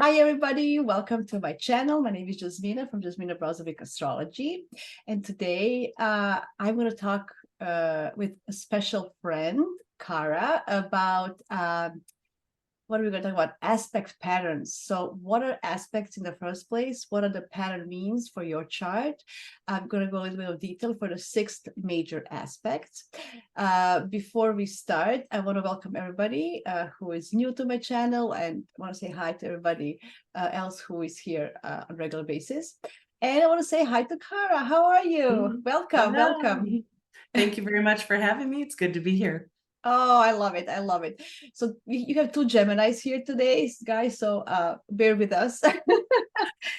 Hi, everybody. Welcome to my channel. My name is Jasmina from Jasmina Brozovic Astrology. And today I'm going to talk with a special friend, Kara, about what are we going to talk about? Aspect patterns. So what are aspects in the first place? What are the pattern means for your chart? I'm going to go a little bit of detail for the 6th major aspects. Before we start, I want to welcome everybody who is new to my channel, and I want to say hi to everybody else who is here on a regular basis. And I want to say hi to Kara. How are you? Welcome, Hello. welcome. Thank you very much for having me. It's good to be here. Oh, I love it. I love it. So you have two Geminis here today, guys. So bear with us.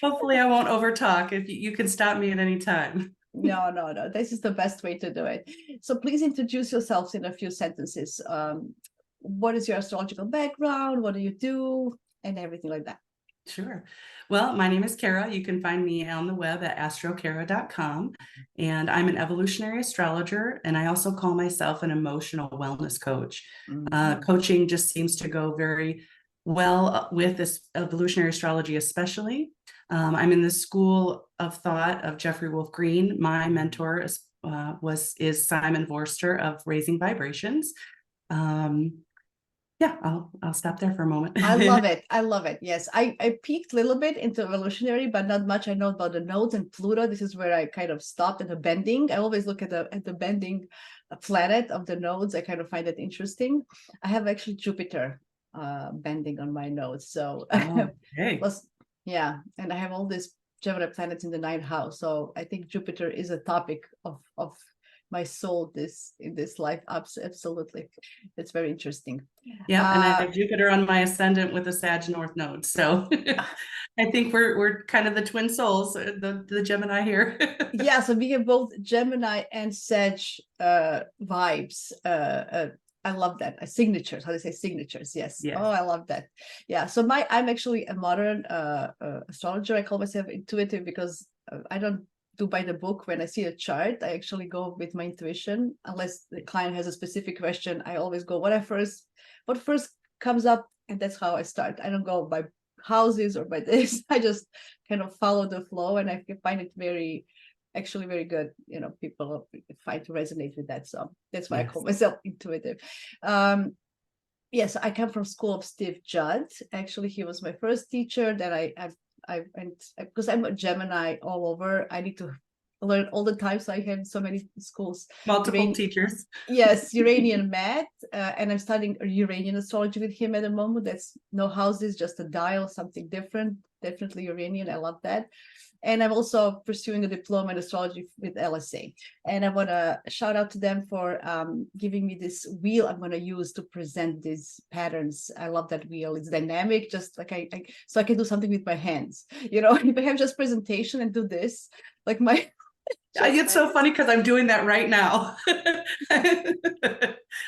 Hopefully I won't overtalk. If you can stop me at any time. No. This is the best way to do it. So please introduce yourselves in a few sentences. What is your astrological background? What do you do? And everything like that. Sure. Well, my name is Kara. You can find me on the web at astrokara.com. And I'm an evolutionary astrologer. And I also call myself an emotional wellness coach. Coaching just seems to go very well with this evolutionary astrology, especially. I'm in the school of thought of Jeffrey Wolf Green. My mentor is Simon Vorster of Raising Vibrations. Yeah, I'll stop there for a moment. I love it. I love it. Yes, I peeked a little bit into evolutionary, but not much. I know about the nodes and Pluto. This is where I kind of stopped at the bending. I always look at the bending planet of the nodes. I kind of find it interesting. I have actually Jupiter bending on my nodes. So Okay. plus, yeah, and I have all these Gemini planets in the 9th house. So I think Jupiter is a topic of my soul in this life. Absolutely. It's very interesting. Yeah, and I have Jupiter on my ascendant with a Sag North node. So I think we're kind of the twin souls, the Gemini here. Yeah, so we have both Gemini and Sag vibes. I love that. Signatures. How do you say signatures? Yes. Yes. Oh, I love that. Yeah. So I'm actually a modern astrologer. I call myself intuitive because I don't do by the book. When I see a chart, I actually go with my intuition. Unless the client has a specific question, I always go what first comes up, and that's how I start. I don't go by houses or by this. I just kind of follow the flow, and I find it actually very good. People find to resonate with that. So that's why I call myself intuitive. Yes, I come from school of Steve Judd. Actually, he was my first teacher. Then I went, because I'm a Gemini all over. I need to learn all the time. So I have so many schools. Multiple teachers. Yes, Uranian math, and I'm studying Uranian astrology with him at the moment. That's no houses, just a dial, something different. Definitely Uranian. I love that. And I'm also pursuing a diploma in astrology with LSA. And I want to shout out to them for giving me this wheel I'm going to use to present these patterns. I love that wheel. It's dynamic, just like so I can do something with my hands. If I have just presentation and do this, like my It's so funny because I'm doing that right now.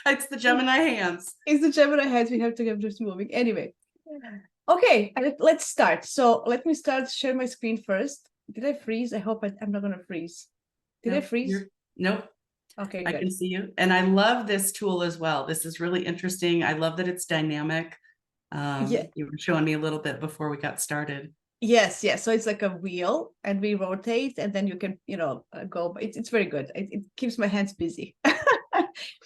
It's the Gemini hands. It's the Gemini hands. We have to get just moving. Anyway. Okay, let's start. So let me share my screen first. Did I freeze? I hope I'm not going to freeze. Did I freeze? Nope. Okay, I good. can see you. And I love this tool as well. This is really interesting. I love that it's dynamic. Yeah. You were showing me a little bit before we got started. Yes. So it's like a wheel, and we rotate, and then you can, go. It's very good. It keeps my hands busy.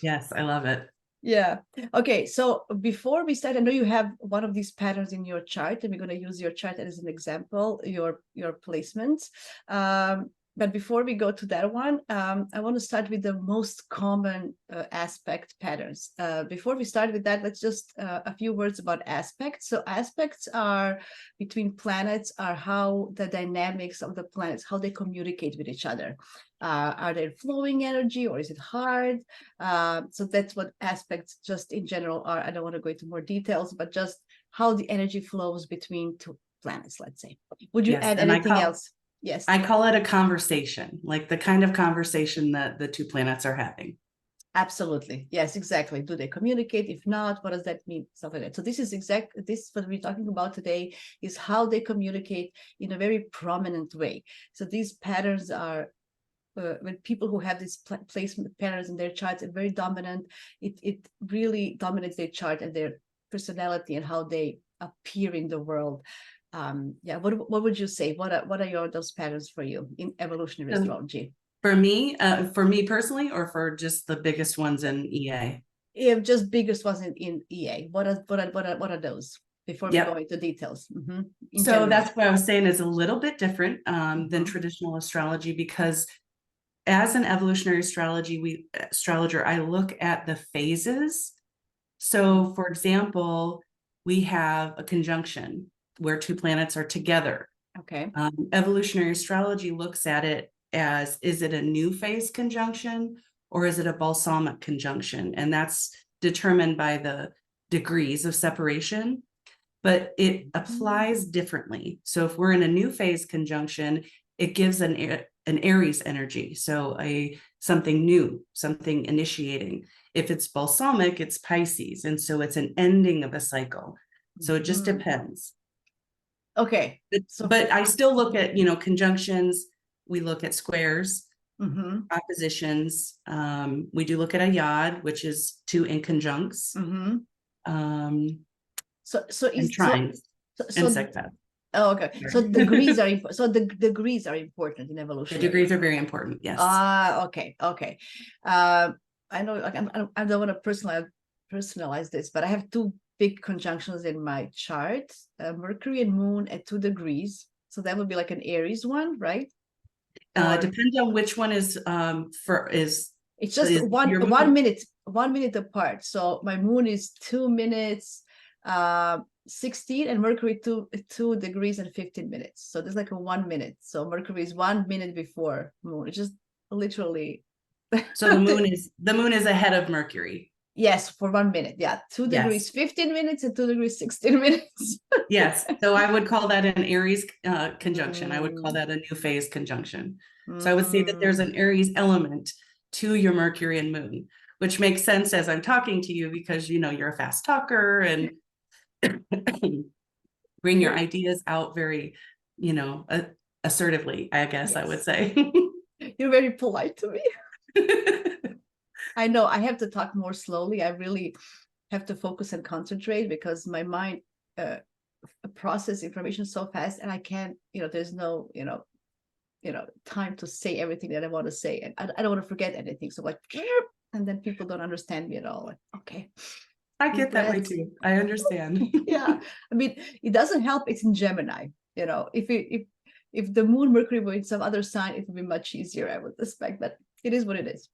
Yes, I love it. Yeah. Okay. So before we start, I know you have one of these patterns in your chart, and we're going to use your chart as an example, your placements. But before we go to that one, I want to start with the most common aspect patterns. Before we start with that, let's just a few words about aspects. So aspects are between planets, are how the dynamics of the planets, how they communicate with each other. Are they flowing energy, or is it hard? So that's what aspects just in general are. I don't want to go into more details, but just how the energy flows between two planets, let's say. Would you add anything else? Yes. I call it a conversation, like the kind of conversation that the two planets are having. Absolutely. Yes, exactly. Do they communicate? If not, what does that mean? Stuff like that. So this is what we're talking about today, is how they communicate in a very prominent way. So these patterns are when people who have these placement patterns in their charts are very dominant. It really dominates their chart and their personality and how they appear in the world. Yeah, what would you say? What are those patterns for you in evolutionary astrology? For me personally, or for just the biggest ones in EA? If just biggest ones in EA, what are those? Before we go Yep. into details. In So general. that's what I was saying is a little bit different than Mhm. traditional astrology, because as an evolutionary astrologer, I look at the phases. So, for example, we have a conjunction where two planets are together. Okay. Evolutionary astrology looks at it as, is it a new phase conjunction or is it a balsamic conjunction? And that's determined by the degrees of separation, but it applies differently. So if we're in a new phase conjunction, it gives an Aries energy. So something new, something initiating. If it's balsamic, it's Pisces. And so it's an ending of a cycle. So it just depends. Okay. But I still look at, conjunctions. We look at squares, oppositions. We do look at a Yod, which is two inconjuncts. And trines and sextiles. Oh, okay. So degrees are important. So the degrees are important in evolution. The degrees are very important. Yes. Okay. I know. Like, I don't want to personalize this, but I have two big conjunctions in my chart: Mercury and Moon at 2 degrees. So that would be like an Aries one, right? Depends on which one is It's just is 1 minute, 1 minute apart. So my Moon is 2 minutes 16, and Mercury 2 degrees and 15 minutes. So there's like a 1 minute. So Mercury is 1 minute before Moon. It's just literally. So the moon is ahead of Mercury. Yes, for 1 minute. Yeah, 2 degrees 15 minutes and 2 degrees 16 minutes. Yes. So I would call that an Aries conjunction. I would call that a new phase conjunction. So I would say that there's an Aries element to your Mercury and Moon, which makes sense as I'm talking to you, because you're a fast talker and bring your ideas out very, assertively, I guess. Yes. I would say. You're very polite to me. I know I have to talk more slowly. I really have to focus and concentrate, because my mind process information so fast, and I can't, there's no, time to say everything that I want to say, and I don't want to forget anything. So like, and then people don't understand me at all. Like, okay. I get that way too. I understand. Yeah. I mean, it doesn't help. It's in Gemini. If the Moon, Mercury were in some other sign, it would be much easier, I would suspect, but it is what it is.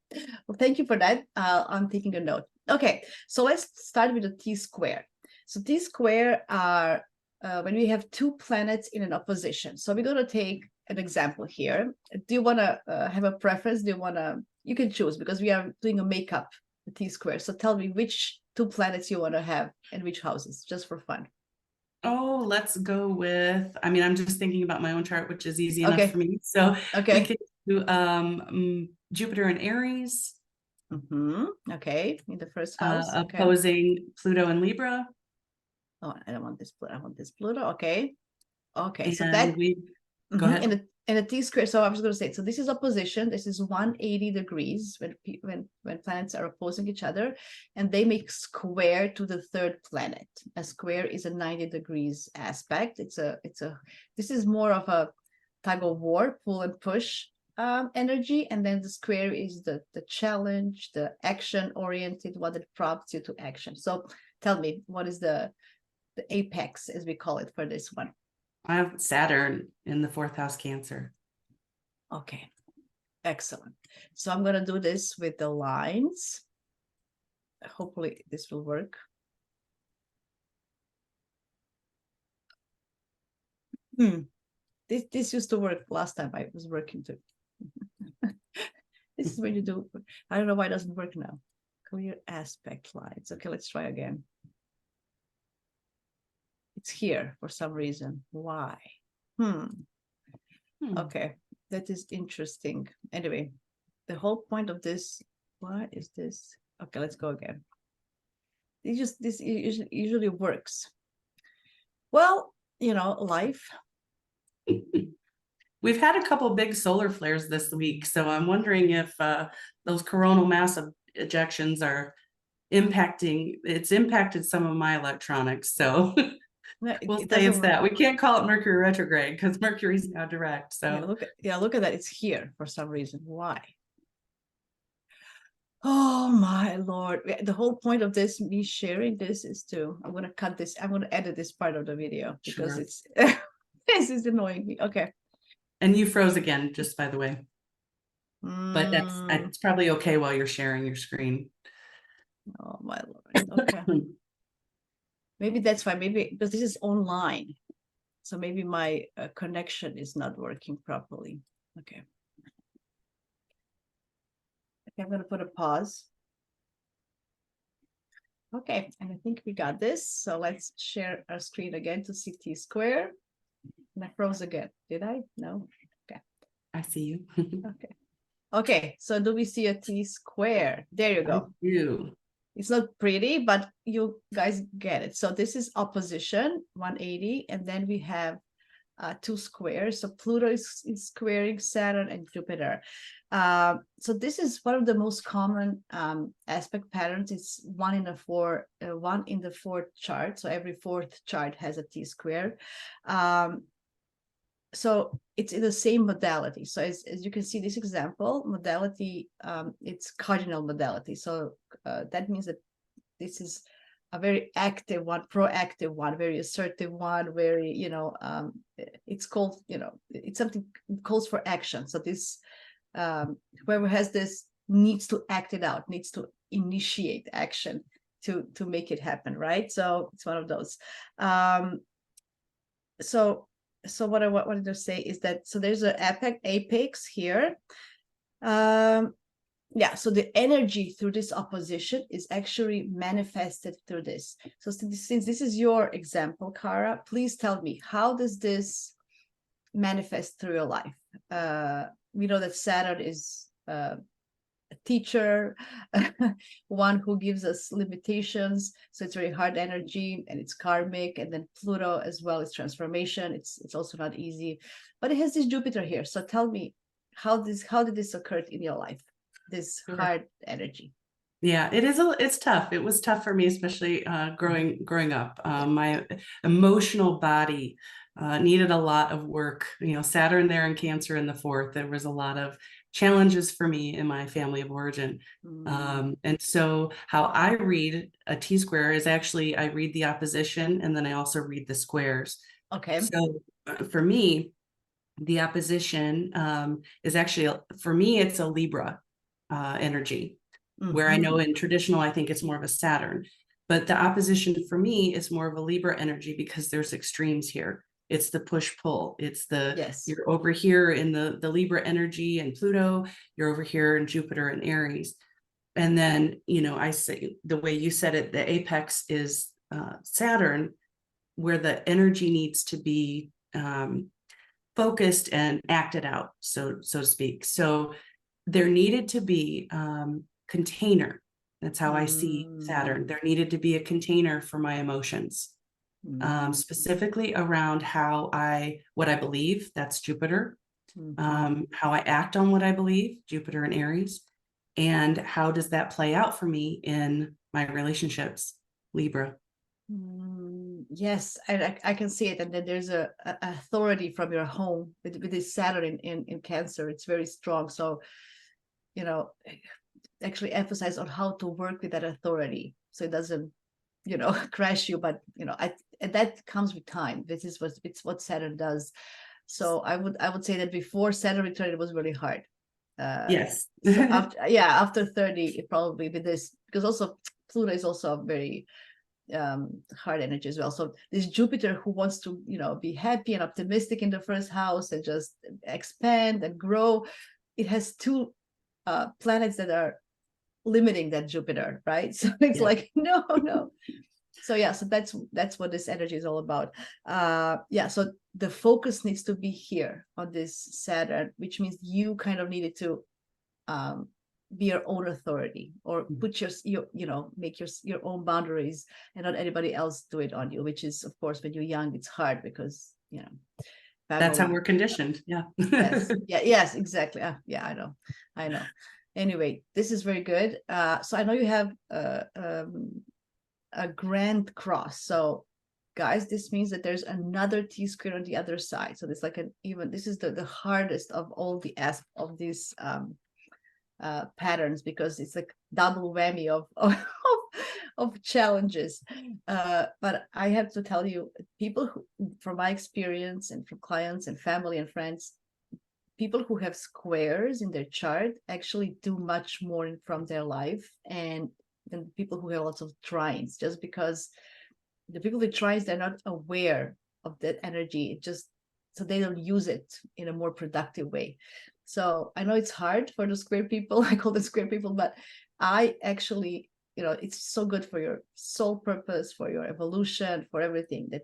Well, thank you for that. I'm taking a note. Okay, so let's start with the T-square. So T-square are when we have two planets in an opposition. So we're going to take an example here. Do you want to have a preference? You can choose, because we are doing a makeup, the T-square. So tell me which two planets you want to have and which houses, just for fun. Oh, let's go with, I'm just thinking about my own chart, which is easy enough for me. So we can do Jupiter and Aries. Okay, in the first house. Opposing Pluto and Libra. Oh, I don't want this Pluto. I want this Pluto. Okay. And so that go ahead. And a T-square. So I was going to say, so this is opposition. This is 180 degrees when planets are opposing each other, and they make square to the third planet. A square is a 90 degrees aspect. This is more of a tug of war, pull and push energy, and then the square is the challenge, the action oriented, what it prompts you to action. So tell me, what is the apex, as we call it, for this one? I have Saturn in the 4th house, Cancer. Okay, excellent. So I'm going to do this with the lines. Hopefully this will work. This used to work last time I was working too. This is when you do. I don't know why it doesn't work now. Clear aspect lines. Okay, let's try again. It's here for some reason. Why? Okay, that is interesting. Anyway, the whole point of this, what is this? Okay, let's go again. This usually works. Well, life. We've had a couple big solar flares this week, so I'm wondering if those coronal mass ejections are impacting. It's impacted some of my electronics, so No, We'll it say doesn't it's work. that. We can't call it Mercury retrograde because Mercury's now direct. Yeah, So look at that. It's here for some reason. Why? Oh my Lord. The whole point of this, me sharing this, is I'm going to cut this. I'm going to edit this part of the video because sure. it's, this is annoying me. Okay. And you froze again, just by the way. But Mm, it's probably okay while you're sharing your screen. oh my Lord. Okay. Maybe that's fine. Maybe because this is online. So maybe my connection is not working properly. Okay. Okay, I'm going to put a pause. Okay, and I think we got this. So let's share our screen again to see T square. And I froze again. Did I? No. Okay. I see you. Okay. Okay. So do we see a T square? There you I go. do. It's not pretty, but you guys get it. So this is opposition, 180, and then we have two squares. So Pluto is squaring Saturn and Jupiter. So this is one of the most common aspect patterns. It's one in the fourth chart. So every fourth chart has a T square. So it's in the same modality. So as you can see, this example modality, it's cardinal modality. So that means that this is a very active one, proactive one, very assertive one, very, it's called, it's something calls for action. So this, whoever has this needs to act it out, needs to initiate action to make it happen, right? So it's one of those. So what I wanted to say is that, so there's an apex here. Yeah, so the energy through this opposition is actually manifested through this. So since this is your example, Kara, please tell me, how does this manifest through your life? We know that Saturn is a teacher, one who gives us limitations. So it's very hard energy and it's karmic. And then Pluto as well is transformation. It's also not easy, but it has this Jupiter here. So tell me, how did this occur in your life? This hard energy. Yeah, it's tough. It was tough for me, especially growing up. My emotional body needed a lot of work. Saturn there and Cancer in the fourth. There was a lot of challenges for me in my family of origin. And so how I read a T square is actually, I read the opposition and then I also read the squares. Okay. So for me, the opposition is actually, for me, it's a Libra energy. Where I know in traditional, I think it's more of a Saturn, but the opposition for me is more of a Libra energy because there's extremes here. It's the push-pull. It's you're over here in the Libra energy and Pluto, you're over here in Jupiter and Aries. And then, I say the way you said it, the apex is Saturn, where the energy needs to be focused and acted out, so to speak. So there needed to be container. That's how I see Saturn. There needed to be a container for my emotions, specifically around what I believe. That's Jupiter. How I act on what I believe, Jupiter and Aries, and how does that play out for me in my relationships, Libra. Yes, I can see it. And then there's a authority from your home with this Saturn in Cancer. It's very strong. So, actually emphasize on how to work with that authority so it doesn't, crash you. But, and that comes with time. This is what Saturn does. So I would say that before Saturn returned, it was really hard. Yes. So after 30, it probably with this, because also Pluto is also a very hard energy as well. So this Jupiter who wants to, be happy and optimistic in the first house and just expand and grow, it has two planets that are limiting that Jupiter, right? So it's like no. So so that's what this energy is all about. So the focus needs to be here on this Saturn, which means you kind of needed to be your own authority, or put make your own boundaries and not anybody else do it on you, which is, of course, when you're young, it's hard because family. That's how we're conditioned. Yes, exactly. I know. Anyway, this is very good. So I know you have a grand cross. So guys, this means that there's another T-square on the other side. So it's like this is the hardest of all the of these patterns, because it's like double whammy of challenges. But I have to tell you, people who, from my experience and from clients and family and friends, people who have squares in their chart actually do much more from their life and than people who have lots of trines, just because the people with trines, they're not aware of that energy. It just, so they don't use it in a more productive way. So I know it's hard for the square people. I call them square people, but I actually, it's so good for your soul purpose, for your evolution, for everything that,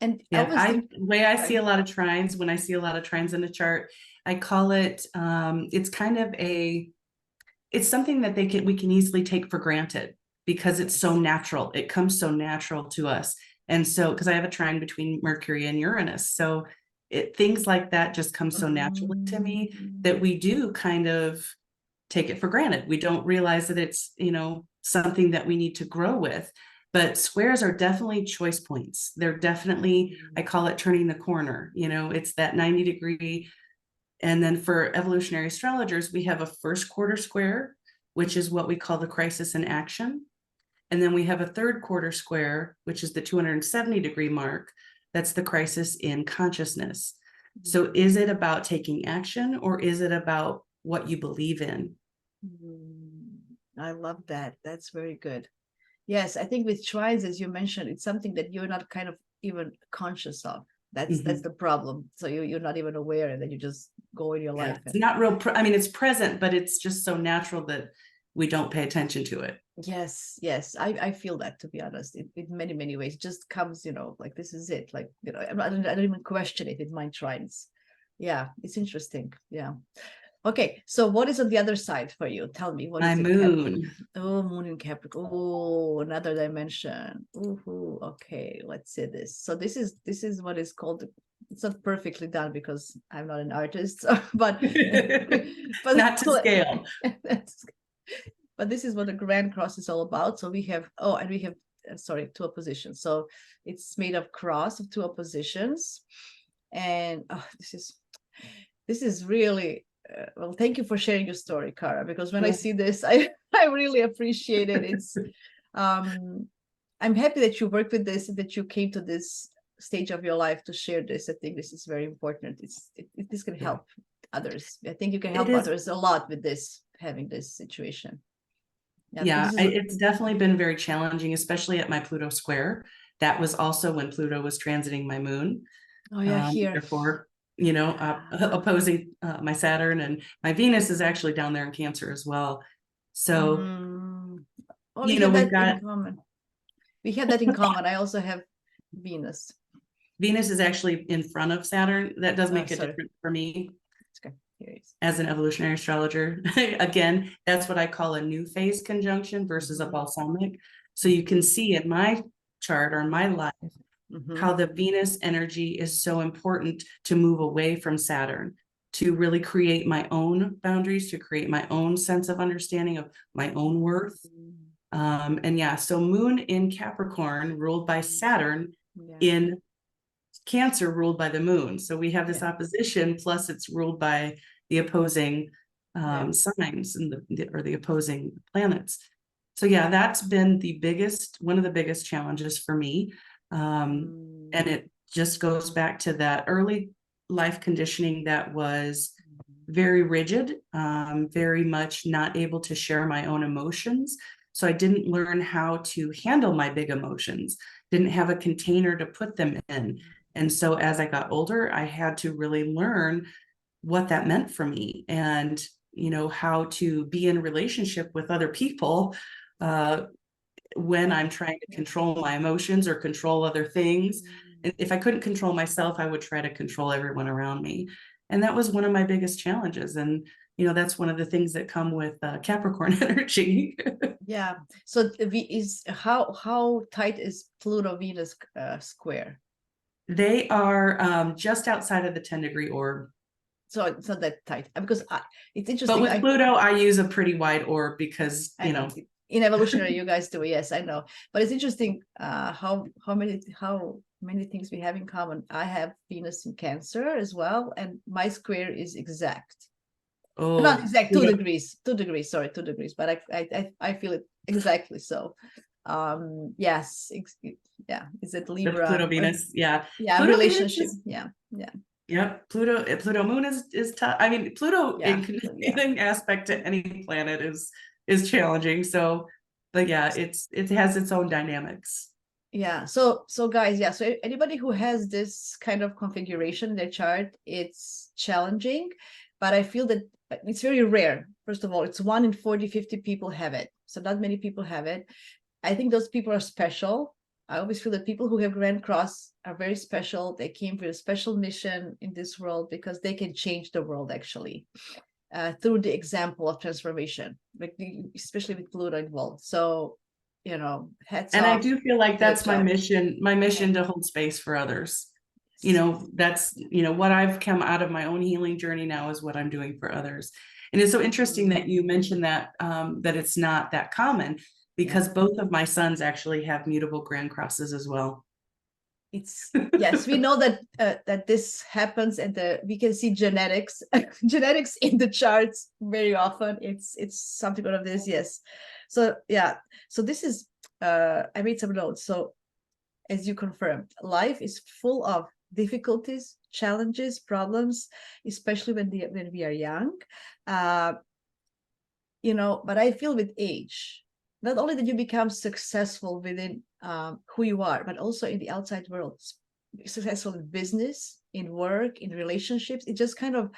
And yeah, the way I see a lot of trines, when I see a lot of trines in a chart, I call it, it's kind of it's something that we can easily take for granted because it's so natural. It comes so natural to us. And so, because I have a trine between Mercury and Uranus. So things like that just come so naturally to me that we do kind of take it for granted. We don't realize that it's, something that we need to grow with. But squares are definitely choice points. They're definitely, I call it turning the corner. It's that 90-degree. And then for evolutionary astrologers, we have a first quarter square, which is what we call the crisis in action. And then we have a third quarter square, which is the 270-degree mark. That's the crisis in consciousness. So is it about taking action, or is it about what you believe in? I love that. That's very good. Yes, I think with trines, as you mentioned, it's something that you're not kind of even conscious of. That's the problem. So you're not even aware, and then you just go in your life. It's not real. It's present, but it's just so natural that we don't pay attention to it. Yes, I feel that, to be honest, in many, many ways. It just comes, like, this is it. Like, I don't even question it in my trines. Yeah, it's interesting. Yeah. Okay, so what is on the other side for you? Tell me, what is My it? moon. Oh, moon in Capricorn. Oh, another dimension. Ooh, okay, let's see this. So this is what is called. It's not perfectly done because I'm not an artist, but but not to scale. But this is what the Grand Cross is all about. So we have two oppositions. So it's made of cross of two oppositions, and this is really. Well, thank you for sharing your story, Cara, because when I see this, I really appreciate it. It's I'm happy that you worked with this, that you came to this stage of your life to share this. I think this is very important. This can help others. I think you can help others a lot with this, having this situation. It's definitely been very challenging, especially at my Pluto square. That was also when Pluto was transiting my moon. Oh yeah, here. Therefore, opposing my Saturn, and my Venus is actually down there in Cancer as well. So, we have that in common. We have that in common. I also have Venus. Venus is actually in front of Saturn. That does make a difference for me. As an evolutionary astrologer, again, that's what I call a new phase conjunction versus a balsamic. So you can see in my chart or in my life how the Venus energy is so important to move away from Saturn, to really create my own boundaries, to create my own sense of understanding of my own worth. So moon in Capricorn ruled by Saturn, in Cancer ruled by the moon. So we have this opposition, plus it's ruled by the opposing signs and the opposing planets. So that's been one of the biggest challenges for me. And it just goes back to that early life conditioning that was very rigid, very much not able to share my own emotions. So I didn't learn how to handle my big emotions, didn't have a container to put them in. And so as I got older, I had to really learn what that meant for me, and, how to be in relationship with other people when I'm trying to control my emotions or control other things. And if I couldn't control myself, I would try to control everyone around me. And that was one of my biggest challenges. And, that's one of the things that come with Capricorn energy. Yeah. So how tight is Pluto Venus square? They are just outside of the 10-degree orb. So it's not that tight, because it's interesting. But with Pluto, I use a pretty wide orb because, In Evolutionary, you guys do, yes, I know. But it's interesting how many things we have in common. I have Venus in Cancer as well, and my square is exact. Not Oh, exact, 2 degrees, 2 degrees, sorry, 2 degrees, but I feel it exactly so. Yes, yeah, is it the Libra? Pluto Venus, yeah. Yeah, Pluto Venus relationship, is, yeah, yeah. yep. Pluto Moon is tough. I mean, Pluto Yeah, in aspect to any planet is challenging. So, but yeah, it has its own dynamics. yeah. So guys, yeah. So anybody who has this kind of configuration in their chart, it's challenging, but I feel that it's very rare. First of all, it's 1 in 40, 50 people have it. So not many people have it. I think those people are special. I always feel that people who have Grand Cross are very special. They came for a special mission in this world because they can change the world actually through the example of transformation, like especially with Pluto involved. So, hats And I off. do feel like Great that's my job. mission to hold space for others. You know, that's, what I've come out of my own healing journey now is what I'm doing for others. And it's so interesting that you mentioned that, that it's not that common, because both of my sons actually have mutable grand crosses as well. It's yes, we know that that this happens, and we can see genetics genetics in the charts very often. It's something out of this, yes. So yeah, so this is I made some notes. So as you confirmed, life is full of difficulties, challenges, problems, especially when we are young. Uh, but I feel with age, not only that you become successful within who you are, but also in the outside world, successful in business, in work, in relationships. It just kind of,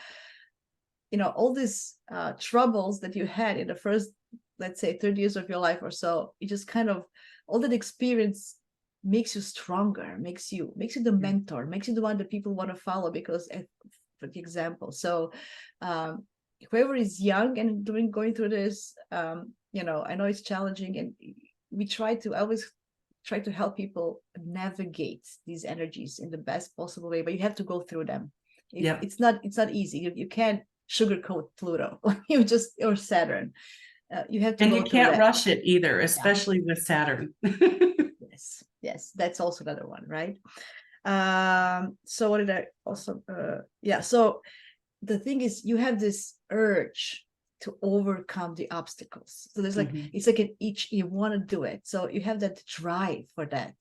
all these troubles that you had in the first, let's say, 30 years of your life or so, it just kind of, all that experience makes you stronger, makes you the mentor, makes you the one that people want to follow because, for the example. So whoever is young and going through this, I know it's challenging, and I always try to help people navigate these energies in the best possible way, but you have to go through them. It's not easy. You can't sugarcoat Pluto. Or Saturn. You have to And go you through can't that. rush it either, especially with Saturn. Yes, that's also another one, right? So what did I also so the thing is, you have this urge to overcome the obstacles. So there's like it's like you want to do it, so you have that drive for that,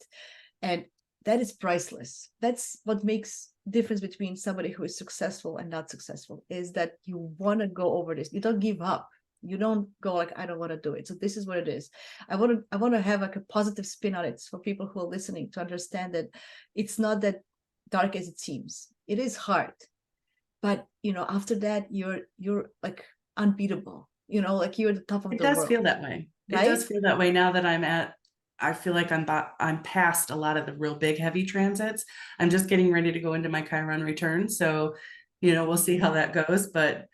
and that is priceless. That's what makes difference between somebody who is successful and not successful, is that you want to go over this. You don't give up. You don't go like, I don't want to do it. So this is what it is. I want to have like a positive spin on it for people who are listening, to understand that it's not that dark as it seems. It is hard, but after that, you're like unbeatable. Like you're the top of It the does world, feel that way. It right? does feel that way now that I feel like I'm past a lot of the real big heavy transits. I'm just getting ready to go into my Chiron return. So, we'll see how that goes. But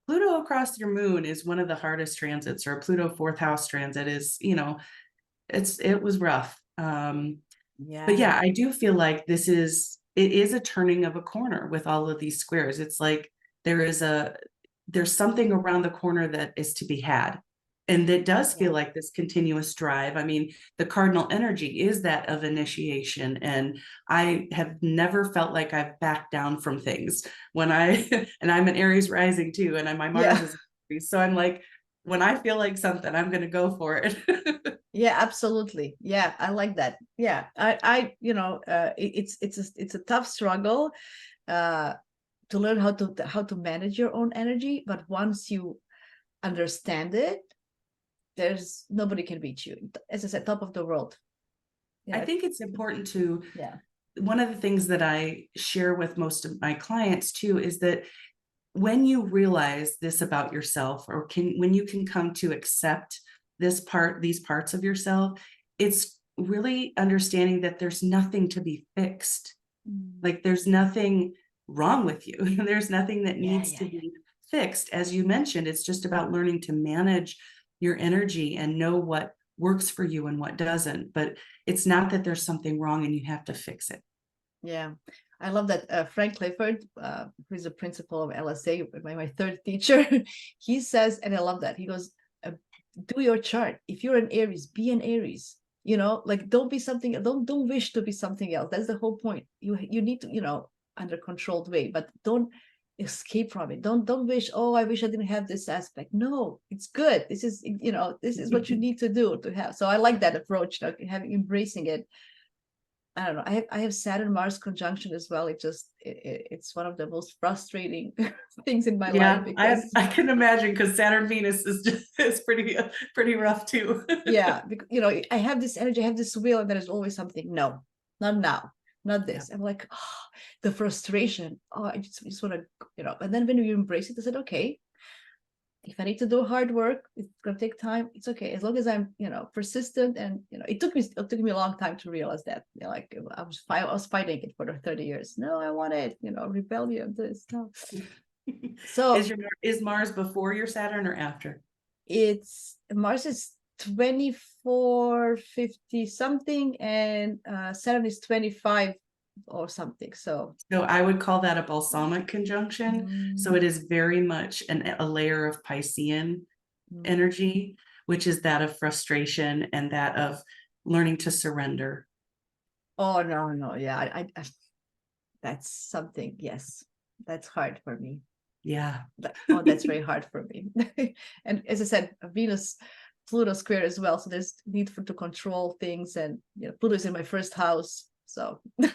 Pluto across your moon is one of the hardest transits, or Pluto fourth house transit is, it was rough. But yeah, I do feel like it is a turning of a corner with all of these squares. It's like there's something around the corner that is to be had. And it does feel like this continuous drive. I mean, the cardinal energy is that of initiation. And I have never felt like I've backed down from things and I'm an Aries rising too. And my Mars is Aries. So I'm like, when I feel like something, I'm going to go for it. Yeah, absolutely. Yeah, I like that. Yeah, it's a tough struggle to learn how to manage your own energy, but once you understand it, there's nobody can beat you. As I said, top of the world. I think it's important to, yeah. One of the things that I share with most of my clients too is that when you realize this about yourself, or when you can come to accept these parts of yourself, it's really understanding that there's nothing to be fixed. Like there's nothing wrong with you. There's nothing that needs to be fixed. As you mentioned, it's just about learning to manage your energy and know what works for you and what doesn't. But it's not that there's something wrong and you have to fix it. Yeah, I love that. Frank Clifford, who is the principal of LSA, my third teacher, he says, and I love that. He goes, do your chart. If you're an Aries, be an Aries. You know, like don't be something, don't wish to be something else. That's the whole point. You need to, you know, under controlled way, but don't escape from it. Don't wish, oh, I wish I didn't have this aspect. No, it's good. This is, you know, this is what you need to do to have. So I like that approach, like having embracing it. I don't know. I have Saturn Mars conjunction as well. It's one of the most frustrating things in my life Yeah, because I can imagine, because Saturn Venus is just is pretty rough too. yeah, because you know, I have this energy, I have this will, and there's always something. No, not now, not Yeah. this. I'm like, oh, the frustration. Oh, I just want to, you know. And then when you embrace it, I said, okay, if I need to do hard work, it's gonna take time. It's okay as long as I'm, you know, persistent. And you know, it took me a long time to realize that. You know, like I was fighting it for the 30 years. No, I want it. You know, rebellion. This. No. So Is Mars before your Saturn or after? it's Mars is 2450 something, and Saturn is 25 or something. So So I would call that a balsamic conjunction. So it is very much a layer of Piscean energy, which is that of frustration and that of learning to surrender. oh no, yeah, I that's something. Yes, that's hard for me. Yeah. Oh, that's very hard for me. And as I said, Venus Pluto square as well, so there's need to control things, and you know, Pluto is in my first house, so So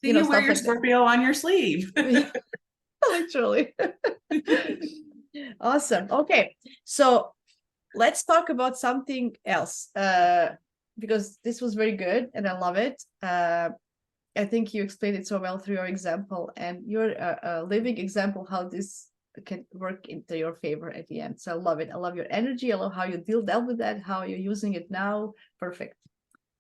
you know, you wear stuff your like that. Scorpio on your sleeve. Literally. Awesome. Okay, so let's talk about something else, because this was very good and I love it. I think you explained it so well through your example, and you're a living example how this can work into your favor at the end. So I love it. I love your energy. I love how you dealt with that, how you're using it now. Perfect.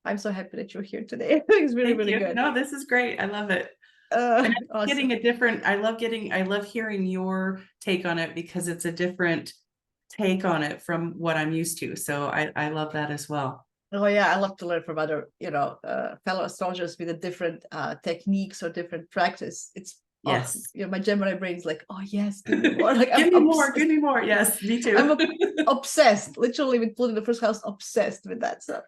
I'm so happy that you're here today. It's really, Thank really you. good. No, this is great. I love it. Awesome. I love hearing your take on it, because it's a different take on it from what I'm used to. So I love that as well. Oh yeah, I love to learn from other, you know, fellow astrologers with a different techniques or different practice. It's awesome. Yes. You know, my Gemini brain is like, oh yes, give me more. Like Give me more, give me more. Yes, me I'm too. obsessed, literally with Pluto in the first house, obsessed with that. So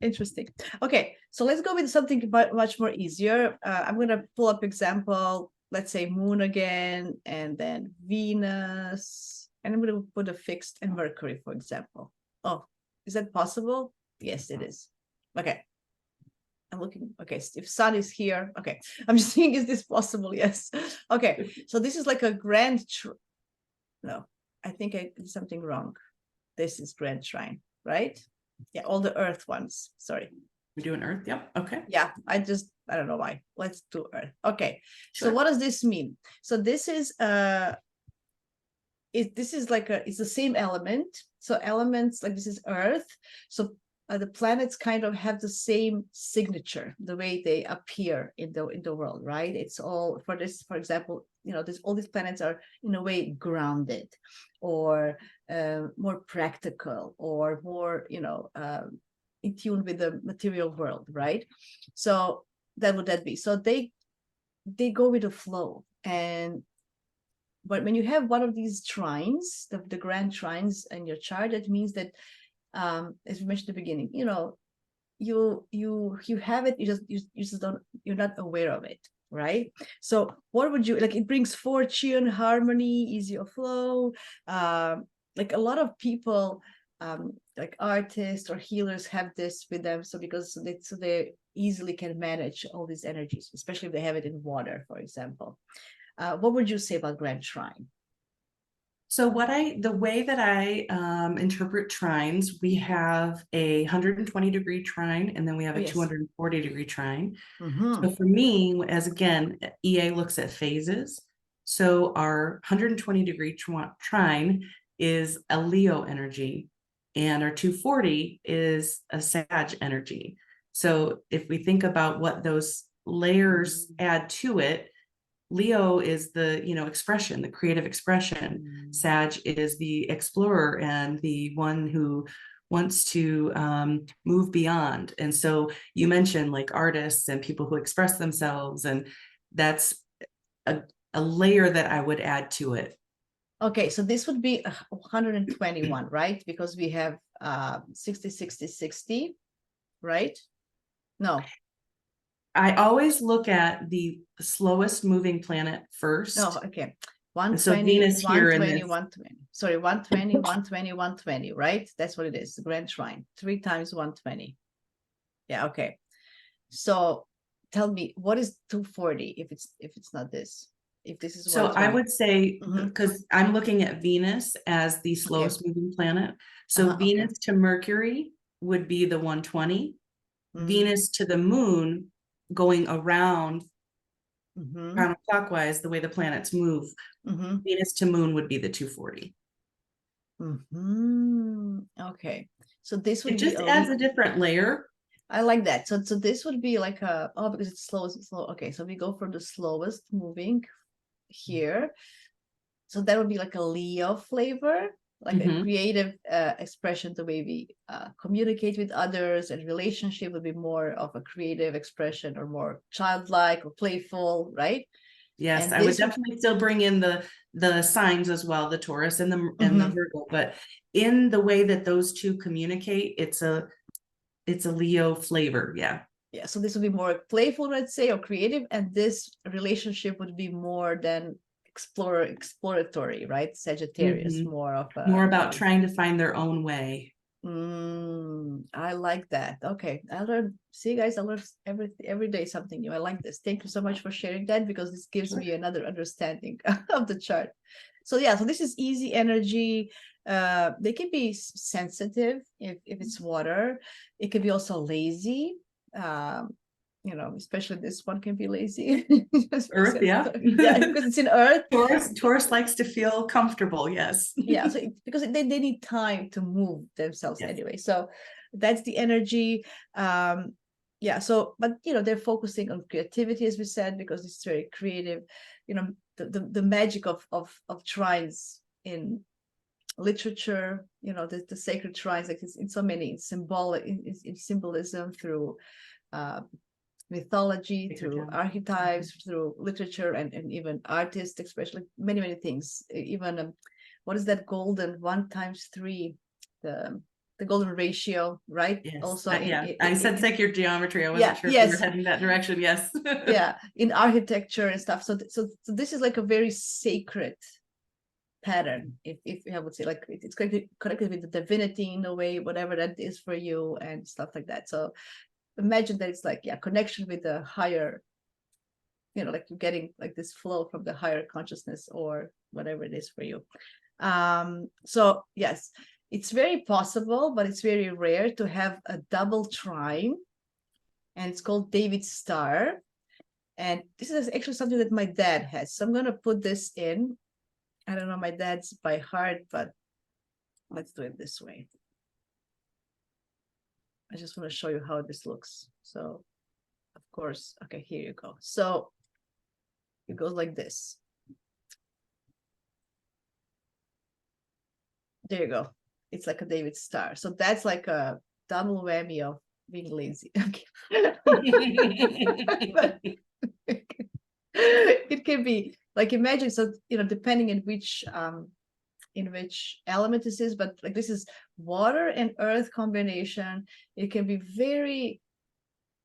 interesting. Okay, so let's go with something much more easier. I'm gonna pull up example. Let's say Moon again, and then Venus, and I'm gonna put a fixed and Mercury, for example. Oh, is that possible? Yes, it is. Okay. I'm looking. Okay, if Sun is here, okay. I'm just seeing, is this possible? Yes. Okay, so this is like a grand. No, I think I did something wrong. This is Grand Trine, right? Yeah, all the Earth ones. Sorry. We're doing Earth. Yep. Okay. Yeah, I don't know why. Let's do Earth. Okay. Sure. So what does this mean? So this is this is like it's the same element. So elements like this is Earth. So the planets kind of have the same signature, the way they appear in the world, right? It's all for this, for example, you know, all these planets are in a way grounded, or more practical, or more, you know, in tune with the material world, right? So that would that be. So they go with the flow. And but when you have one of these trines, the grand trines in your chart, that means that, as we mentioned at the beginning, you know, you have it, you just don't, you're not aware of it, right? So what would you like? It brings fortune, harmony, easier flow. Like a lot of people, like artists or healers, have this with them. So because they easily can manage all these energies, especially if they have it in water, for example. What would you say about Grand Trine? So the way that I interpret trines, we have a 120-degree trine, and then we have Oh, a yes. 240-degree trine. Mm-hmm. So for me, as again, EA looks at phases. So our 120-degree trine is a Leo energy, and our 240 is a Sag energy. So if we think about what those layers add to it, Leo is the, you know, expression, the creative expression. Sag is the explorer and the one who wants to move beyond. And so you mentioned like artists and people who express themselves, and that's a layer that I would add to it. Okay, so this would be 121, right? Because we have 60, 60, 60, right? No, I always look at the slowest moving planet first. no, okay. So 120, Venus here in 120, this. 120. Sorry, 120, 120, 120, right? That's what it is, the Grand Trine. 3 times 120. Yeah, okay. So tell me, what is 240 if it's not this? If this is So I 120? would say, Mhm. because I'm looking at Venus as the Okay. slowest moving planet. So Okay. Venus to Mercury would be the 120. Venus to the moon going around Mm-hmm. counterclockwise, the way the planets move, Mm-hmm. Venus to moon would be the 240. Mm-hmm. Okay. So this It would be just adds a different layer. I like that. So this would be like a, oh, because it's slow, it's slow. Okay, so we go for the slowest moving here. So that would be like a Leo flavor, like a Mhm. creative expression, the way we communicate with others, and relationship would be more of a creative expression or more childlike or playful, right? Yes, And I would this would, definitely still bring in the signs as well, the Taurus and the Mhm. Virgo, but in the way that those two communicate, it's a Leo flavor. Yeah. Yeah, so this would be more playful, let's say, or creative, and this relationship would be more than exploratory, right? Sagittarius, Mhm. more of More a about maybe. trying to find their own way. I like that. Okay, I learn. See, guys, I learn every day something new. I like this. Thank you so much for sharing that, because this gives me another understanding of the chart. So yeah, so this is easy energy. They can be sensitive if it's water. It can be also lazy. Um, especially this one can be lazy. Earth, yeah. Yeah, because it's in Earth. Taurus likes to feel comfortable. Yes. Yeah, so because they need time to move themselves Yes. anyway, so that's the energy. Yeah, so but they're focusing on creativity, as we said, because it's very creative. The magic of trines in literature, the sacred trines, like it's in so many symbolic in symbolism, through mythology, through archetypes, through literature, and even artists, especially many things. Even what is that golden 1 times 3, the golden ratio, right? Yes. Also Yeah. I said sacred geometry. I wasn't yeah, sure if we were yes, heading that direction. Yes. yeah, in architecture and stuff. So this is like a very sacred pattern, if I would say, like it's connected with the divinity in a way, whatever that is for you, and stuff like that. So imagine that it's like, yeah, connection with the higher, like you're getting like this flow from the higher consciousness or whatever it is for you. So yes, it's very possible, but it's very rare to have a double trine, and it's called David's star. And this is actually something that my dad has, so I'm going to put this in. I don't know my dad's by heart, but let's do it this way. I just want to show you how this looks. So of course, okay, here you go. So it goes like this. There you go. It's like a David star. So that's like a double whammy of being lazy. Okay. But it can be like, imagine, so depending in which element this is, but like this is water and earth combination. It can be very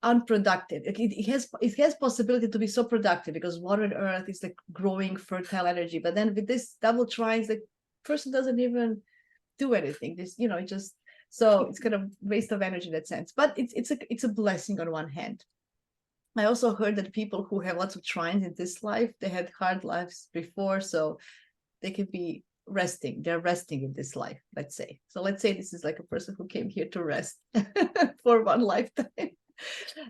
unproductive. It has possibility to be so productive, because water and earth is like growing fertile energy. But then with this double trines, the person doesn't even do anything. It just, so it's kind of waste of energy in that sense. But it's a blessing on one hand. I also heard that people who have lots of trines in this life, they had hard lives before, so they could be resting. They're resting in this life, let's say. So let's say this is like a person who came here to rest for one lifetime.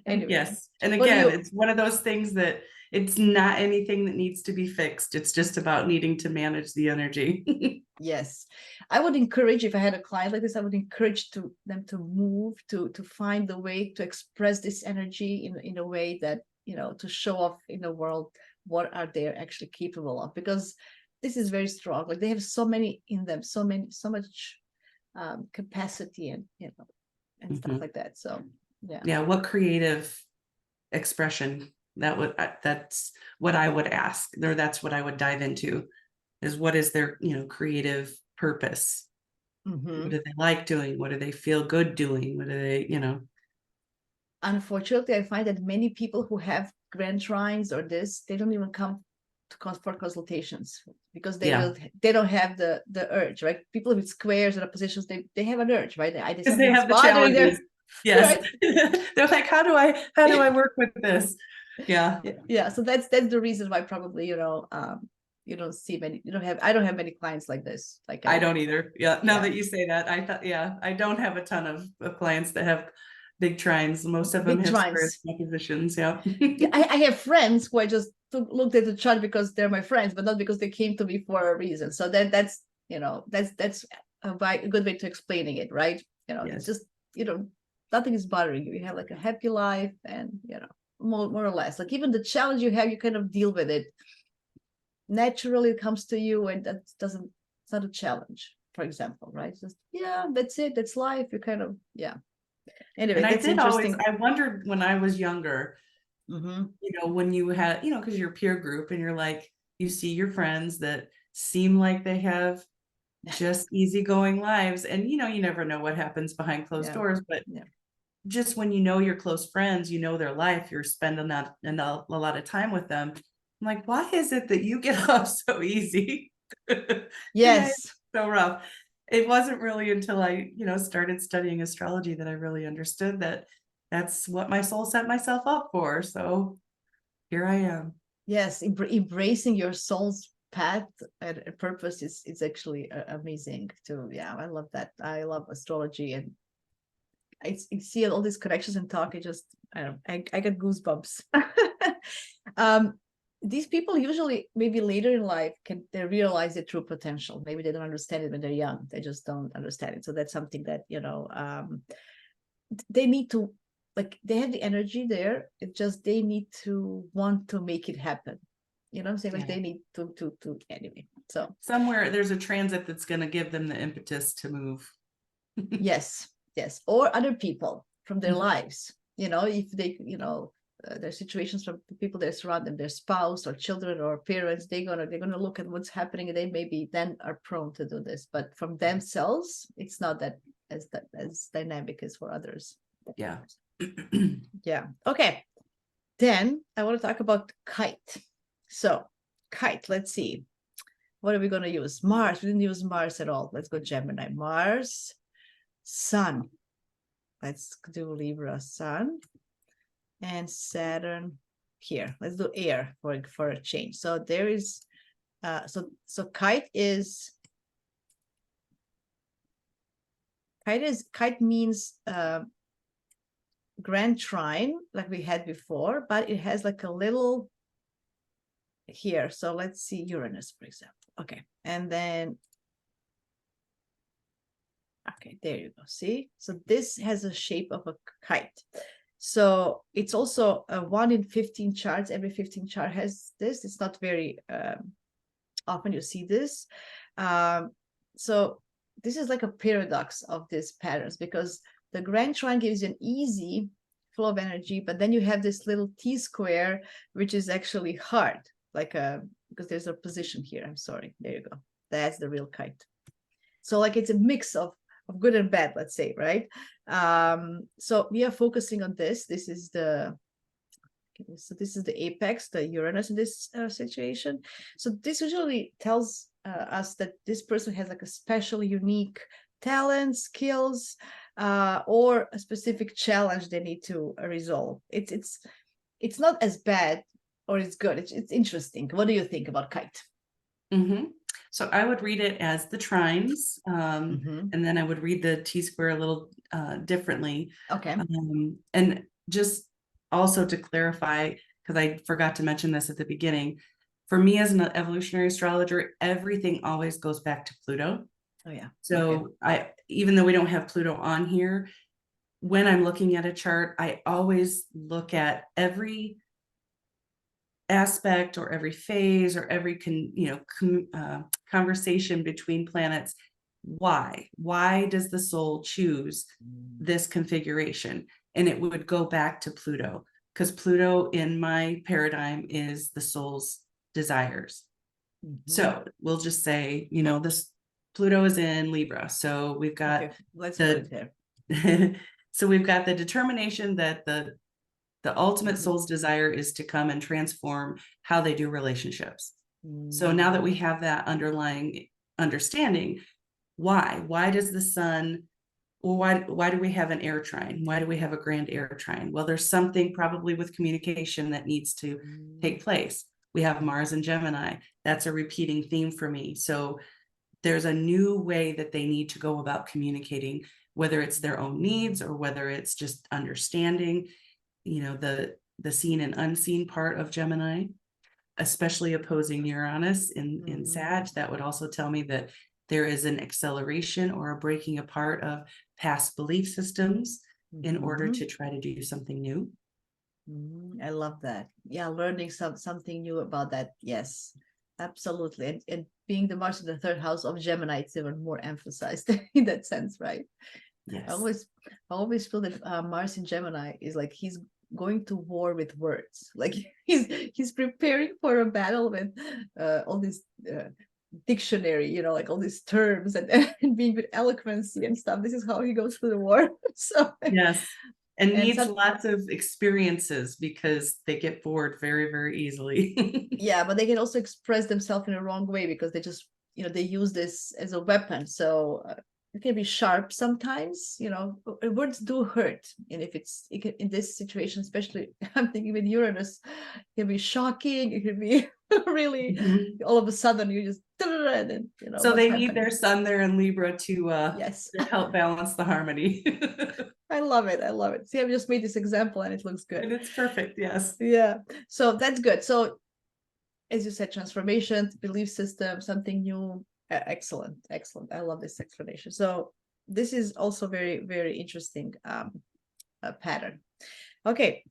Anyway, Yes. And what do again, you it's one of those things that it's not anything that needs to be fixed. It's just about needing to manage the energy. Yes, I would encourage, if I had a client like this, I would encourage them to move, to find a way to express this energy in a way that, to show off in the world what are they actually capable of, because this is very strong. Like they have so many in them, so much capacity, and and stuff like that. So yeah. Yeah. What creative expression that's what I would ask, or that's what I would dive into, is what is their, creative purpose? What do they like doing? What do they feel good doing? What do they, Unfortunately, I find that many people who have grand trines or this, they don't even come for consultations because they don't have the urge, right? People with squares or positions, they have an urge, right? Because they have the challenges. Yes. Right? They're like, how do I work with this? Yeah. Yeah. So that's the reason why probably, you don't see many, I don't have many clients like this. Like I don't either. Yeah. Now that you say that, I thought, I don't have a ton of clients that have big trines. Most of them have square positions. Yeah. I have friends who I just looked at the chart because they're my friends, but not because they came to me for a reason. So that's a good way to explaining it, right? It's just, nothing is bothering you. You have like a happy life, and more or less, like even the challenge you have, you kind of deal with it naturally. It comes to you, and it's not a challenge, for example, right? It's just, that's it, that's life. You kind of, anyway. And that's interesting. I wondered when I was younger, when you had, because you're peer group and you're like, you see your friends that seem like they have just easygoing lives, and you never know what happens behind closed doors, but just when your close friends, their life, you're spending that and a lot of time with them. I'm like, why is it that you get off so easy? Yes. So rough. It wasn't really until I, started studying astrology that I really understood that that's what my soul set myself up for. So here I am. Yes, embracing your soul's path and purpose is actually amazing too. Yeah, I love that. I love astrology, and I see all these connections and talk. I get goosebumps. These people usually, maybe later in life, they realize their true potential. Maybe they don't understand it when they're young. They just don't understand it. So that's something that they need to, like, they have the energy there. It's just they need to want to make it happen. You know what I'm saying? Like they need to anyway. So somewhere there's a transit that's going to give them the impetus to move. yes, or other people from their lives. If they, there's situations from the people that surround them, their spouse or children or parents. They're gonna look at what's happening, and they maybe then are prone to do this. But from themselves, it's not that as dynamic as for others. Yeah. Yeah. Okay. Then I want to talk about Kite. So Kite, let's see. What are we going to use? Mars. We didn't use Mars at all. Let's go Gemini. Mars, Sun. Let's do Libra, Sun. And Saturn here. Let's do air for a change. So there is, so Kite means grand trine, like we had before, but it has like a little here. So let's see Uranus, for example. Okay, and then okay, there you go. See, so this has a shape of a kite. So it's also a 1 in 15 charts. Every 15 chart has this. It's not very often you see this. So this is like a paradox of these patterns, because the grand trine gives you an easy flow of energy, but then you have this little T square, which is actually hard, like because there's a position here. I'm sorry. There you go. That's the real kite. So like it's a mix of good and bad, let's say, right? So we are focusing on this. This is the apex, the Uranus in this situation. So this usually tells us that this person has like a special, unique talent, skills, or a specific challenge they need to resolve. It's not as bad or it's good. It's interesting. What do you think about Kite? So I would read it as the trines, and then I would read the T-square a little differently. Okay. And just also to clarify, because I forgot to mention this at the beginning, for me as an evolutionary astrologer, everything always goes back to Pluto. Oh yeah. So even though we don't have Pluto on here, when I'm looking at a chart, I always look at every aspect or every phase or every conversation between planets. Why does the soul choose this configuration? And it would go back to Pluto, because Pluto in my paradigm is the soul's desires. So we'll just say, you know, this Pluto is in Libra. So we've got Okay, let's put it the here. so we've got the determination that the ultimate Mhm. soul's desire is to come and transform how they do relationships. So now that we have that underlying understanding, why does the sun, well, why do we have an air trine? Why do we have a grand air trine? Well, there's something probably with communication that needs to take place. We have Mars and Gemini. That's a repeating theme for me. So there's a new way that they need to go about communicating, whether it's their own needs or whether it's just understanding, you know, the seen and unseen part of Gemini, especially opposing Uranus in Sag. That would also tell me that there is an acceleration or a breaking apart of past belief systems in order to try to do something new. I love that. Yeah, learning something new about that. Yes, absolutely. And being the Mars in the third house of Gemini, it's even more emphasized in that sense, right? Yes. I always feel that Mars in Gemini is like he's going to war with words. Like he's preparing for a battle with all these dictionary, you know, like all these terms and being with eloquency and stuff. This is how he goes through the war. So yes. And needs some, lots of experiences because they get bored very, very easily. yeah, but they can also express themselves in a wrong way because they just, you know, they use this as a weapon. So it can be sharp sometimes, you know, words do hurt. And if it can, in this situation, especially I'm thinking with Uranus, it can be shocking. It can be really all of a sudden you just, and then, you know, So what's they need happening. their sun there in Libra Yes. to help balance the harmony. I love it. I love it. See, I've just made this example and it looks good. And it's perfect. Yes. Yeah. So that's good. So as you said, transformation, belief system, something new. Excellent. Excellent. I love this explanation. So this is also very, very interesting pattern. Okay.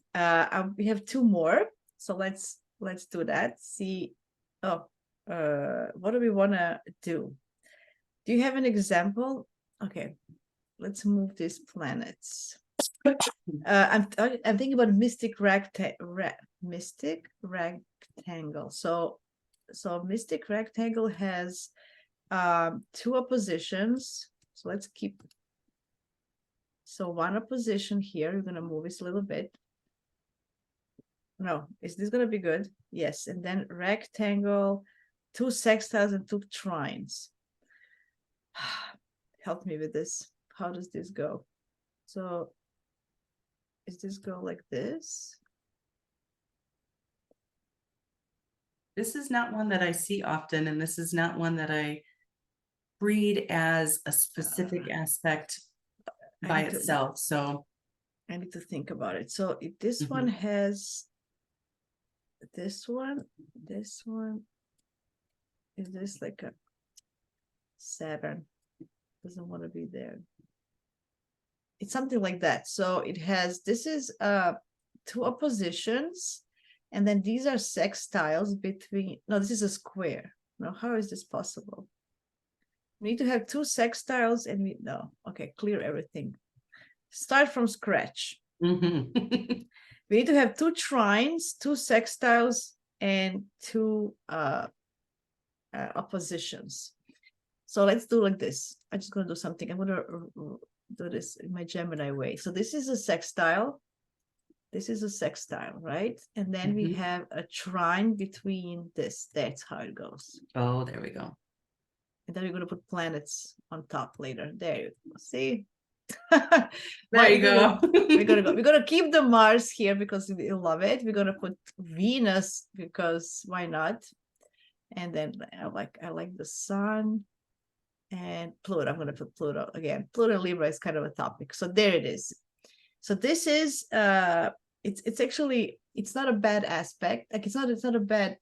We have two more. So let's do that. See. Oh, what do we want to do? Do you have an example? Okay. Let's move these planets. I'm thinking about mystic rectangle. So mystic rectangle has two oppositions. So let's keep. So one opposition here. We're gonna move this a little bit. No, is this gonna be good? Yes, and then rectangle, two sextiles and two trines. Help me with this. How does this go? So does this go like this? This is not one that I see often, and this is not one that I read as a specific aspect by itself. So I need to think about it. So if this one has this one, is this like a Saturn? Doesn't want to be there. It's something like that. So it has, this is two oppositions, and then these are sextiles between, no, this is a square. No, how is this possible? We need to have two sextiles and we, no, okay, clear everything. Start from scratch. We need to have two trines, two sextiles, and two oppositions. So let's do like this. I'm just going to do something. I'm going to do this in my Gemini way. So this is a sextile. This is a sextile, right? And then we have a trine between this. That's how it goes. Oh, there we go. And then we're going to put planets on top later. There you go. See? There you go. We're gonna keep the Mars here because we love it. We're gonna put Venus because why not? And then I like the Sun and Pluto. I'm gonna put Pluto again. Pluto Libra is kind of a topic. So there it is. So this is it's actually, it's not a bad aspect. Like it's not a bad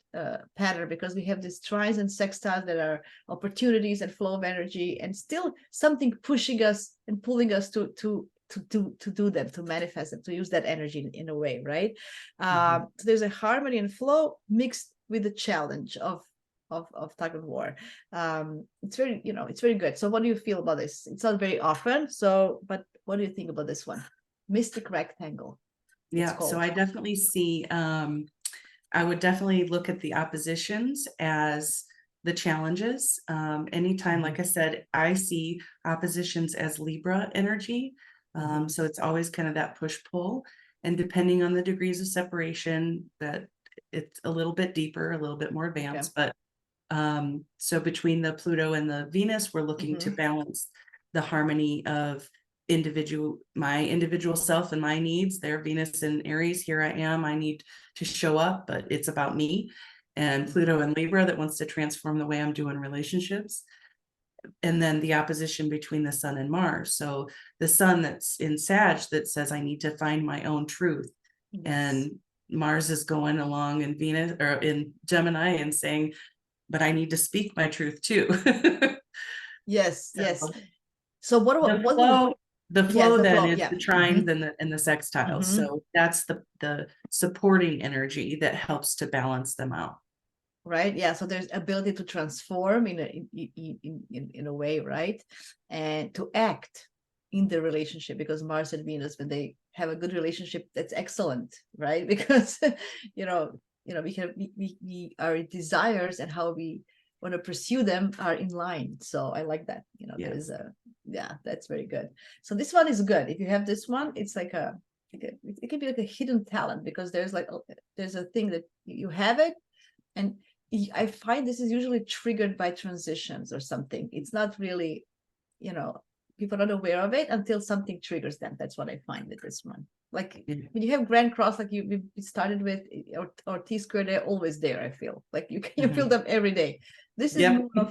pattern because we have these trines and sextiles that are opportunities and flow of energy, and still something pushing us and pulling us to do them, to manifest them, to use that energy in a way, right? So there's a harmony and flow mixed with the challenge of tug and war. It's very, you know, it's very good. So what do you feel about this? It's not very often. So, but what do you think about this one? Mystic rectangle. Yeah, so I definitely see, I would definitely look at the oppositions as the challenges. Anytime, like I said, I see oppositions as Libra energy. So it's always kind of that push-pull. And depending on the degrees of separation, that it's a little bit deeper, a little bit more advanced. But so between the Pluto and the Venus, we're looking to balance the harmony of my individual self and my needs. Their Venus in Aries, here I am, I need to show up, but it's about me. And Pluto and Libra, that wants to transform the way I'm doing relationships. And then the opposition between the Sun and Mars. So the Sun that's in Sag that says I need to find my own truth. And Mars is going along in Venus or in Gemini and saying, but I need to speak my truth too. Yes. So the flow then flow, is the trines and the sextiles. So that's the supporting energy that helps to balance them out. Right. Yeah. So there's ability to transform in a way, right? And to act in the relationship, because Mars and Venus, when they have a good relationship, that's excellent, right? Because we our desires and how we want to pursue them are in line. So I like that. There's that's very good. So this one is good. If you have this one, it's like it can be like a hidden talent, because there's a thing that you have it, and I find this is usually triggered by transitions or something. It's not really, people are not aware of it until something triggers them. That's what I find with this one. Like when you have Grand Cross, like we started with, or T squared, they're always there. I feel like you feel them every day. This is more of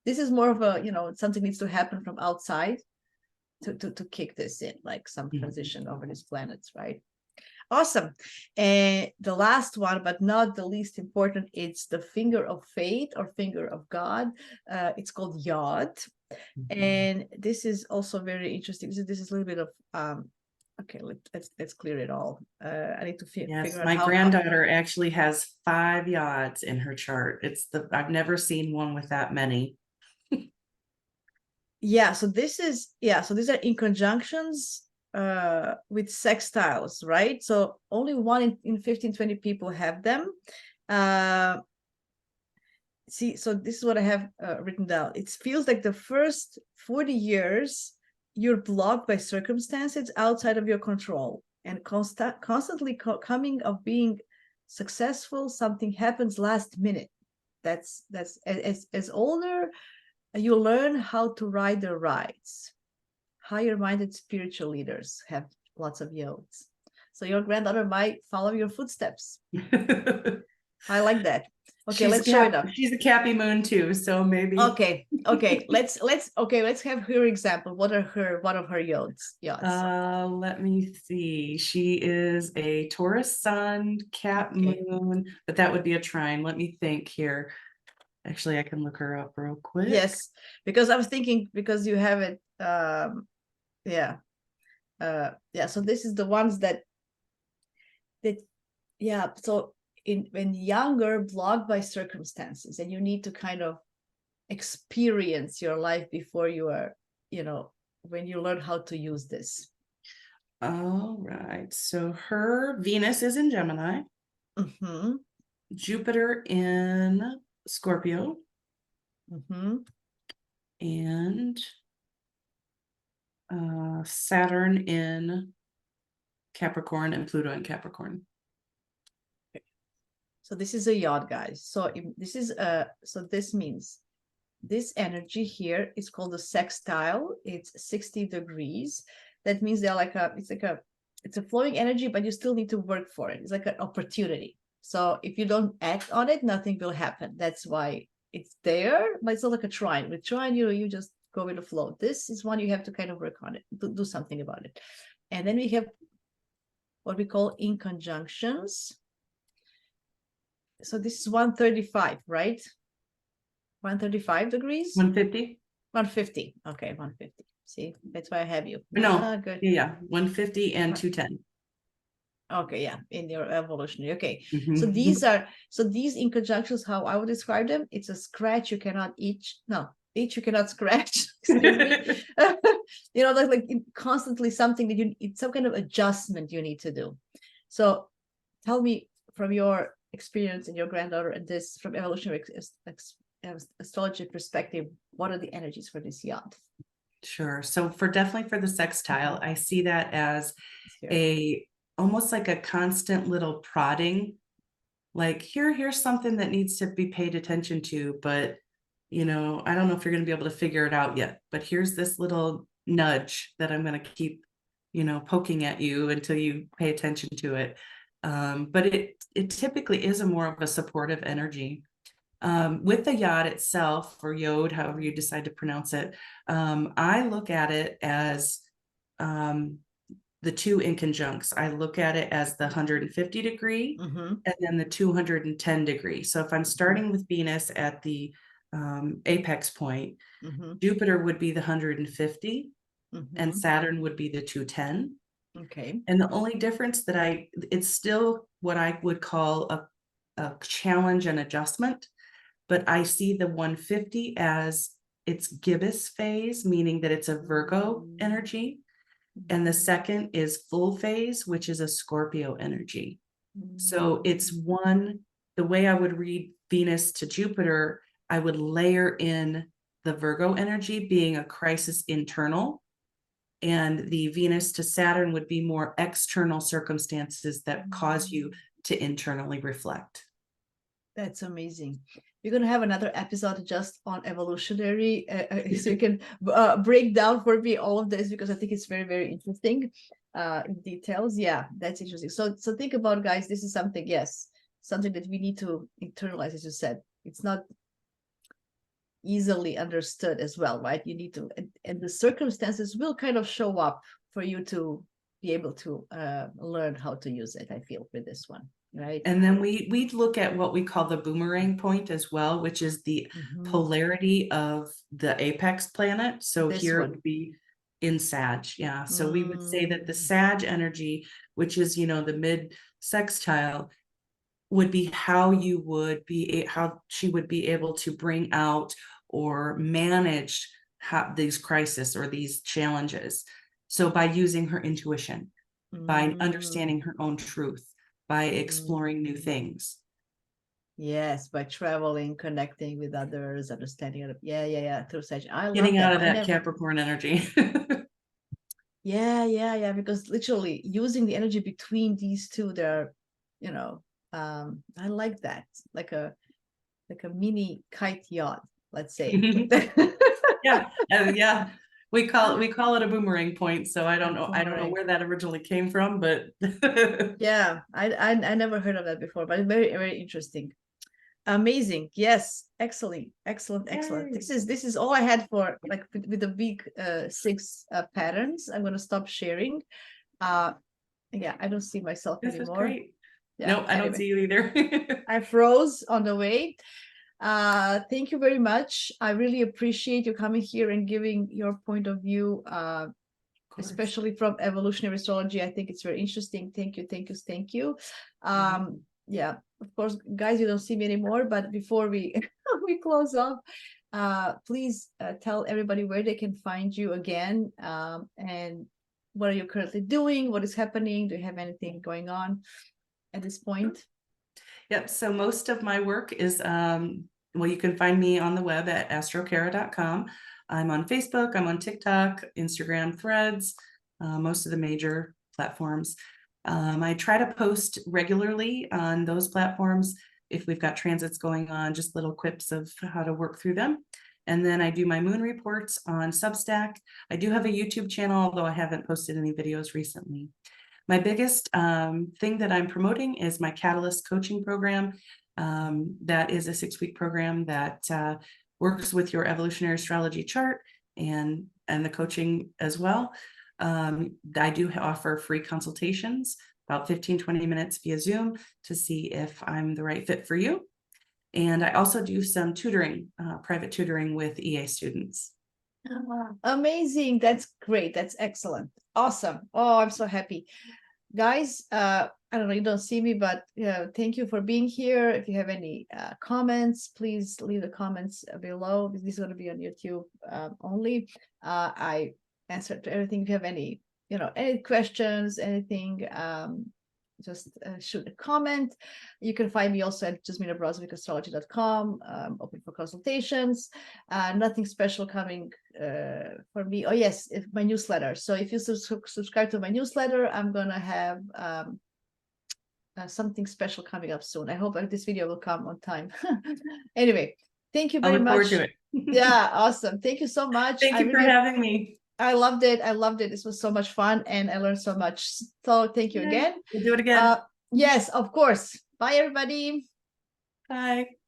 this is more of a, something needs to happen from outside to kick this in, like some transition over these planets, right? Awesome. And the last one, but not the least important, it's the finger of fate or finger of God. It's called Yod. And this is also very interesting. This is a little bit of, okay, let's clear it all. I need to figure out my granddaughter actually has 5 Yods in her chart. I've never seen one with that many. So these are in conjunctions with sextiles, right? So only 1 in 15, 20 people have them. So this is what I have written down. It feels like the first 40 years you're blocked by circumstances outside of your control, and constantly coming of being successful. Something happens last minute. That's as older you learn how to ride the rides. Higher-minded spiritual leaders have lots of yods. So your granddaughter might follow your footsteps. I like that. Okay, let's show it up. She's a Cappy Moon too, so maybe. Okay. Let's have her example. What of her yods? Let me see. She is a Taurus Sun, Cap Moon, but that would be a trine. Let me think here. Actually, I can look her up real quick. Yes, because I was thinking, because you have it. So this is the ones that so when younger, blocked by circumstances, and you need to kind of experience your life before you are, when you learn how to use this. All right, so her Venus is in Gemini, Jupiter in Scorpio, and Saturn in Capricorn and Pluto in Capricorn. So this is a Yod, guys. So this means this energy here is called a sextile. It's 60 degrees. That means they're it's a flowing energy, but you still need to work for it. It's like an opportunity. So if you don't act on it, nothing will happen. That's why it's there, but it's not like a trine. With trine, you just go with the flow. This is one you have to kind of work on it, do something about it. And then we have what we call in conjunctions. So this is 135, right? 135 degrees? 150? 150. Okay, 150. See, that's why I have you. No, good. Yeah, 150 and 210. Okay, yeah, in your evolutionary. Okay, so these in conjunctions, how I would describe them, it's a scratch you cannot itch. No, itch you cannot scratch. Excuse me. Like constantly something that it's some kind of adjustment you need to do. So tell me from your experience and your granddaughter and this from evolutionary astrology perspective, what are the energies for this Yod? Sure. So definitely for the sextile, I see that as almost like a constant little prodding, like here's something that needs to be paid attention to, but I don't know if you're going to be able to figure it out yet, but here's this little nudge that I'm going to keep, poking at you until you pay attention to it. But it typically is a more of a supportive energy. With the Yod itself, or Yod, however you decide to pronounce it, I look at it as the two in conjuncts. I look at it as the 150 degree and then the 210 degree. So if I'm starting with Venus at the apex point, Jupiter would be the 150 and Saturn would be the 210. Okay. And the only difference that it's still what I would call a challenge and adjustment, but I see the 150 as its gibbous phase, meaning that it's a Virgo energy. And the second is full phase, which is a Scorpio energy. So it's the way I would read Venus to Jupiter, I would layer in the Virgo energy being a crisis internal, and the Venus to Saturn would be more external circumstances that cause you to internally reflect. That's amazing. You're going to have another episode just on evolutionary, so you can break down for me all of this, because I think it's very, very interesting in details. Yeah, that's interesting. So think about, guys, this is something, yes, something that we need to internalize, as you said. It's not easily understood as well, right? You need to, and the circumstances will kind of show up for you to be able to learn how to use it, I feel, with this one. Right. And then we look at what we call the boomerang point as well, which is the polarity of the apex planet. So this here it would be in Sag. Yeah. So we would say that the Sag energy, which is, the mid sextile, would be how she would be able to bring out or manage these crises or these challenges. So by using her intuition, by understanding her own truth, by exploring new things. Yes, by traveling, connecting with others, understanding it. Yeah. Through such, I love getting out of that never... Capricorn energy. Yeah. Because literally using the energy between these two, they're, I like that, like a mini kite yacht, let's say. Yeah. We call it a boomerang point. So I don't know where that originally came from, but yeah, I never heard of that before, but very, very interesting. Amazing. Yes, excellent. This is all I had for, like, with the big 6 patterns. I'm going to stop sharing. Yeah, I don't see myself this anymore. Is great. Yeah, no, I don't see you either. I froze on the way. Thank you very much. I really appreciate you coming here and giving your point of view, especially from evolutionary astrology. I think it's very interesting. Thank you. Yeah, of course, guys, you don't see me anymore, but before we we close off, please tell everybody where they can find you again, and what are you currently doing, what is happening, do you have anything going on at this point? Yep. So most of my work is, you can find me on the web at astrologer.com. I'm on Facebook, I'm on TikTok, Instagram, Threads, most of the major platforms. I try to post regularly on those platforms if we've got transits going on, just little quips of how to work through them. And then I do my moon reports on Substack. I do have a YouTube channel, although I haven't posted any videos recently. My biggest thing that I'm promoting is my Catalyst coaching program. That is a 6-week program that works with your evolutionary astrology chart and the coaching as well. I do offer free consultations, about 15-20 minutes via Zoom, to see if I'm the right fit for you. And I also do some tutoring, private tutoring with EA students. Amazing. That's great. That's excellent. Awesome. Oh, I'm so happy. Guys, I don't know, you don't see me, but thank you for being here. If you have any comments, please leave the comments below. This is going to be on YouTube only. I answer to everything. If you have any, any questions, anything, just shoot a comment. You can find me also at jasminabrozovicastrology.com. Open for consultations. Nothing special coming for me. Oh yes, my newsletter. So if you subscribe to my newsletter, I'm gonna have something special coming up soon. I hope this video will come on time. Anyway, thank you very much. I look forward to it. Yeah, awesome. Thank you so much. Thank you for having me. I loved it. I loved it. This was so much fun and I learned so much. So thank you again. We'll do it again. Yes, of course. Bye, everybody. Bye.